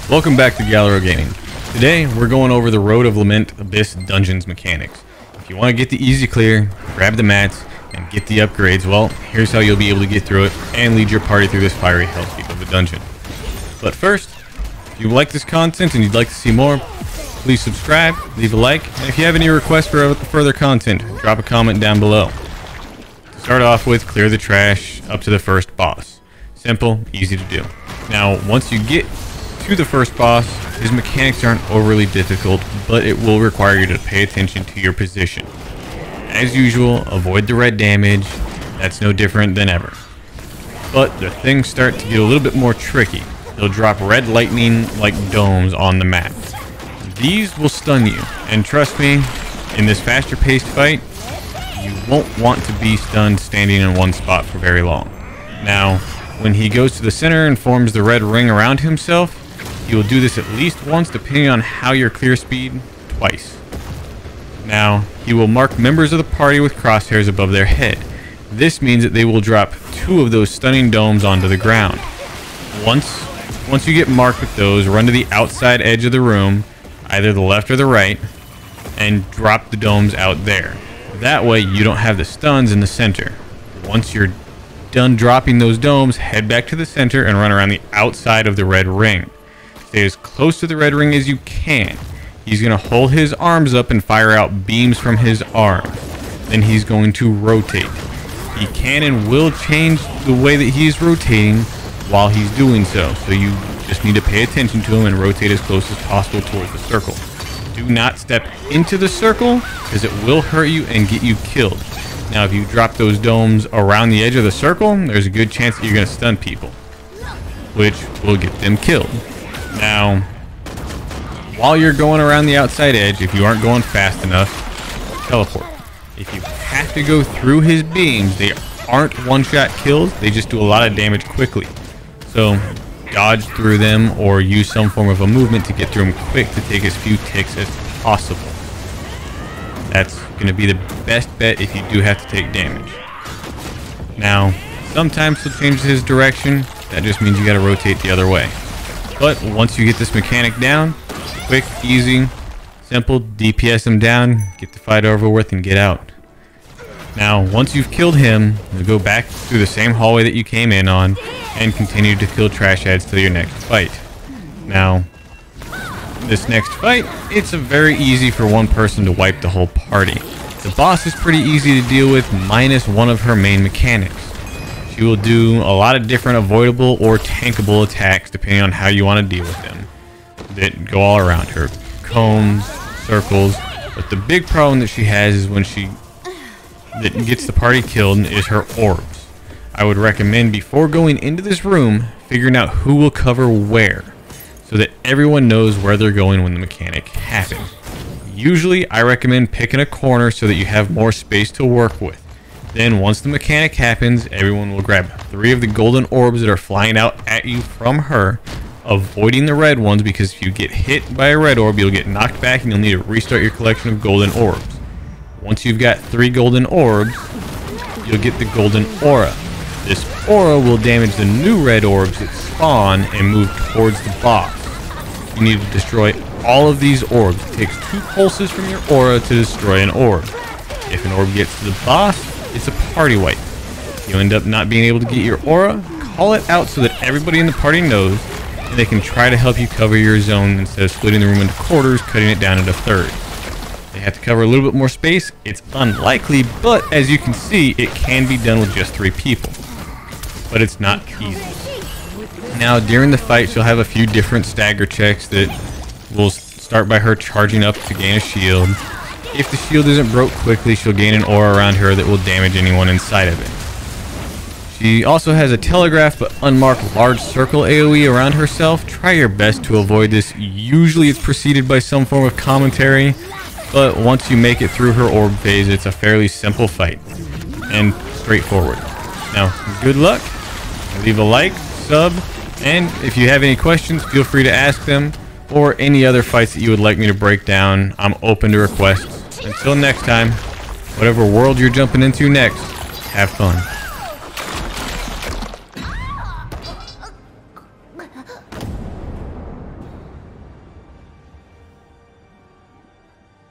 Welcome back to Galero Gaming. Today we're going over the Road of Lament Abyss Dungeons mechanics. If you want to get the easy clear, grab the mats, and get the upgrades, well, here's how you'll be able to get through it and lead your party through this fiery hellscape of a dungeon. But first, if you like this content and you'd like to see more, please subscribe, leave a like, and if you have any requests for further content, drop a comment down below. To start off with, clear the trash up to the first boss. Simple, easy to do. Now, once you get to the first boss, his mechanics aren't overly difficult, but it will require you to pay attention to your position. As usual, avoid the red damage. That's no different than ever. But the things start to get a little bit more tricky. They'll drop red lightning like domes on the map. These will stun you, and trust me, in this faster paced fight, you won't want to be stunned standing in one spot for very long. Now, when he goes to the center and forms the red ring around himself, he will do this at least once, depending on how your clear speed, twice. Now, he will mark members of the party with crosshairs above their head. This means that they will drop 2 of those stunning domes onto the ground. Once you get marked with those, run to the outside edge of the room, either the left or the right, and drop the domes out there. That way you don't have the stuns in the center. Once you're done dropping those domes, head back to the center and run around the outside of the red ring. Stay as close to the red ring as you can. He's going to hold his arms up and fire out beams from his arms. Then he's going to rotate. He can and will change the way that he is rotating while he's doing so. So you just need to pay attention to him and rotate as close as possible towards the circle. Do not step into the circle because it will hurt you and get you killed. Now, if you drop those domes around the edge of the circle, there's a good chance that you're going to stun people, which will get them killed. Now, while you're going around the outside edge, if you aren't going fast enough, teleport. If you have to go through his beams, they aren't one-shot kills, they just do a lot of damage quickly. So, dodge through them or use some form of a movement to get through them quick to take as few ticks as possible. That's going to be the best bet if you do have to take damage. Now, sometimes he'll change his direction. That just means you got to rotate the other way. But once you get this mechanic down, quick, easy, simple, DPS him down, get the fight over with, and get out. Now, once you've killed him, you'll go back through the same hallway that you came in on and continue to kill trash ads till your next fight. Now, this next fight, it's very easy for one person to wipe the whole party. The boss is pretty easy to deal with, minus one of her main mechanics. She will do a lot of different avoidable or tankable attacks depending on how you want to deal with them that go all around her. Cones, circles, but the big problem that she has is when that gets the party killed is her orbs. I would recommend before going into this room, figuring out who will cover where, so that everyone knows where they're going when the mechanic happens. Usually, I recommend picking a corner so that you have more space to work with. Then, once the mechanic happens, everyone will grab 3 of the golden orbs that are flying out at you from her, avoiding the red ones, because if you get hit by a red orb, you'll get knocked back and you'll need to restart your collection of golden orbs. Once you've got 3 golden orbs, you'll get the golden aura. This aura will damage the new red orbs that spawn and move towards the boss. You need to destroy all of these orbs. It takes 2 pulses from your aura to destroy an orb. If an orb gets to the boss, it's a party wipe. If you end up not being able to get your aura, call it out so that everybody in the party knows, and they can try to help you cover your zone instead of splitting the room into quarters, cutting it down into thirds. They have to cover a little bit more space. It's unlikely, but as you can see, it can be done with just 3 people. But it's not easy. Now, during the fight, she'll have a few different stagger checks that will start by her charging up to gain a shield. If the shield isn't broke quickly, she'll gain an aura around her that will damage anyone inside of it. She also has a telegraph but unmarked large circle AoE around herself. Try your best to avoid this. Usually it's preceded by some form of commentary, but once you make it through her orb phase, it's a fairly simple fight and straightforward. Now, good luck. Leave a like, sub, and if you have any questions, feel free to ask them, or any other fights that you would like me to break down. I'm open to requests. Until next time, whatever world you're jumping into next, have fun.